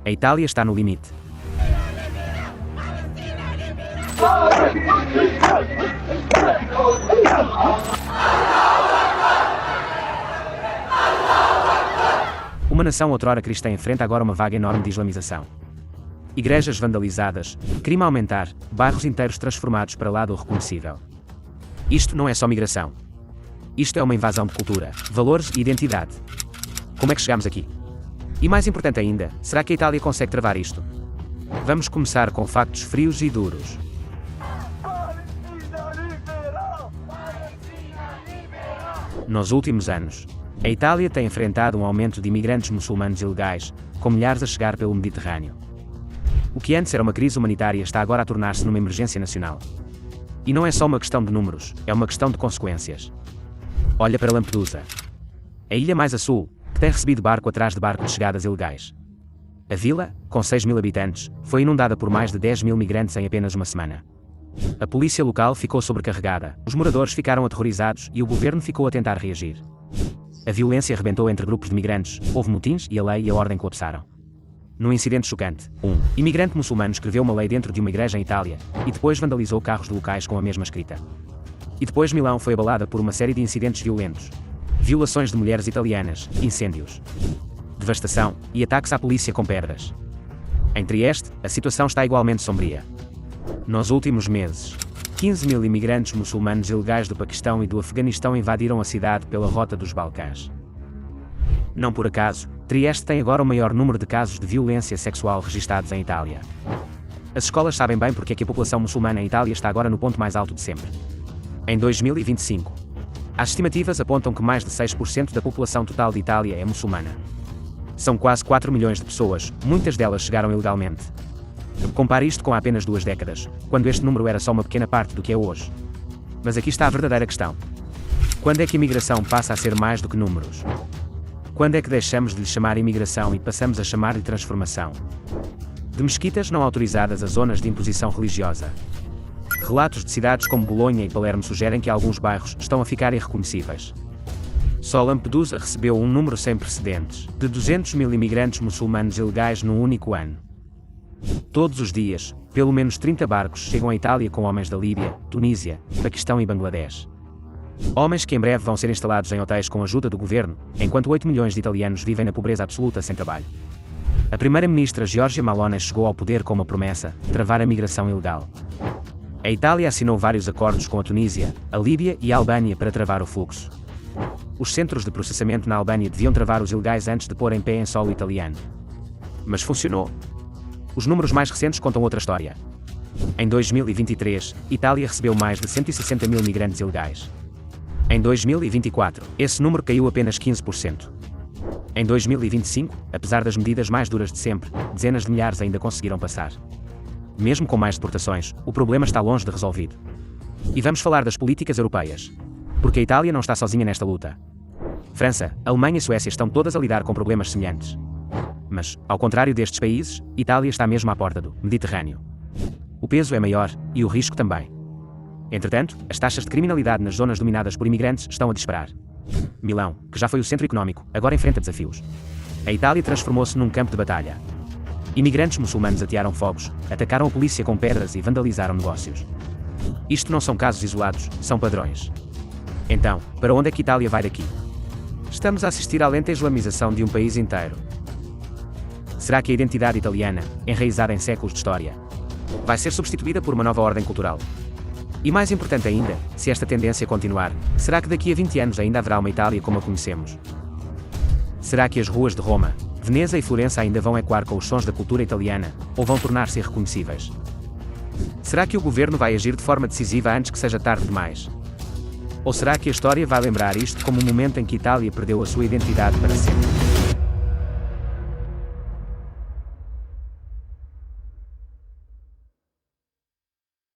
A Itália está no limite. Uma nação outrora cristã enfrenta agora uma vaga enorme de islamização. Igrejas vandalizadas, crime a aumentar, bairros inteiros transformados para lá do reconhecível. Isto não é só migração. Isto é uma invasão de cultura, valores e identidade. Como é que chegamos aqui? E mais importante ainda, será que a Itália consegue travar isto? Vamos começar com factos frios e duros. Nos últimos anos, a Itália tem enfrentado um aumento de imigrantes muçulmanos ilegais, com milhares a chegar pelo Mediterrâneo. O que antes era uma crise humanitária está agora a tornar-se numa emergência nacional. E não é só uma questão de números, é uma questão de consequências. Olha para Lampedusa. A ilha mais a sul, que tem recebido barco atrás de barco de chegadas ilegais. A vila, com 6.000 habitantes, foi inundada por mais de 10.000 migrantes em apenas uma semana. A polícia local ficou sobrecarregada, os moradores ficaram aterrorizados e o governo ficou a tentar reagir. A violência arrebentou entre grupos de migrantes, houve motins e a lei e a ordem colapsaram. Num incidente chocante, um imigrante muçulmano escreveu uma lei dentro de uma igreja em Itália, e depois vandalizou carros de locais com a mesma escrita. E depois Milão foi abalada por uma série de incidentes violentos. Violações de mulheres italianas, incêndios, devastação e ataques à polícia com pedras. Em Trieste, a situação está igualmente sombria. Nos últimos meses, 15.000 imigrantes muçulmanos ilegais do Paquistão e do Afeganistão invadiram a cidade pela rota dos Balcãs. Não por acaso, Trieste tem agora o maior número de casos de violência sexual registados em Itália. As escolas sabem bem porque é que a população muçulmana em Itália está agora no ponto mais alto de sempre. Em 2025, as estimativas apontam que mais de 6% da população total de Itália é muçulmana. São quase 4 milhões de pessoas, muitas delas chegaram ilegalmente. Compare isto com há apenas 2 décadas, quando este número era só uma pequena parte do que é hoje. Mas aqui está a verdadeira questão. Quando é que a imigração passa a ser mais do que números? Quando é que deixamos de lhe chamar imigração e passamos a chamar-lhe transformação? De mesquitas não autorizadas a zonas de imposição religiosa. Relatos de cidades como Bolonha e Palermo sugerem que alguns bairros estão a ficar irreconhecíveis. Só Lampedusa recebeu um número sem precedentes, de 200.000 imigrantes muçulmanos ilegais num único ano. Todos os dias, pelo menos 30 barcos chegam à Itália com homens da Líbia, Tunísia, Paquistão e Bangladesh. Homens que em breve vão ser instalados em hotéis com a ajuda do governo, enquanto 8 milhões de italianos vivem na pobreza absoluta sem trabalho. A primeira-ministra Giorgia Meloni chegou ao poder com uma promessa: travar a migração ilegal. A Itália assinou vários acordos com a Tunísia, a Líbia e a Albânia para travar o fluxo. Os centros de processamento na Albânia deviam travar os ilegais antes de pôr em pé em solo italiano. Mas funcionou. Os números mais recentes contam outra história. Em 2023, Itália recebeu mais de 160.000 migrantes ilegais. Em 2024, esse número caiu apenas 15%. Em 2025, apesar das medidas mais duras de sempre, dezenas de milhares ainda conseguiram passar. Mesmo com mais deportações, o problema está longe de resolvido. E vamos falar das políticas europeias. Porque a Itália não está sozinha nesta luta. França, Alemanha e Suécia estão todas a lidar com problemas semelhantes. Mas, ao contrário destes países, Itália está mesmo à porta do Mediterrâneo. O peso é maior, e o risco também. Entretanto, as taxas de criminalidade nas zonas dominadas por imigrantes estão a disparar. Milão, que já foi o centro económico, agora enfrenta desafios. A Itália transformou-se num campo de batalha. Imigrantes muçulmanos atearam fogos, atacaram a polícia com pedras e vandalizaram negócios. Isto não são casos isolados, são padrões. Então, para onde é que Itália vai daqui? Estamos a assistir à lenta islamização de um país inteiro. Será que a identidade italiana, enraizada em séculos de história, vai ser substituída por uma nova ordem cultural? E mais importante ainda, se esta tendência continuar, será que daqui a 20 anos ainda haverá uma Itália como a conhecemos? Será que as ruas de Roma, Veneza e Florença ainda vão ecoar com os sons da cultura italiana, ou vão tornar-se irreconhecíveis? Será que o governo vai agir de forma decisiva antes que seja tarde demais? Ou será que a história vai lembrar isto como o momento em que Itália perdeu a sua identidade para sempre?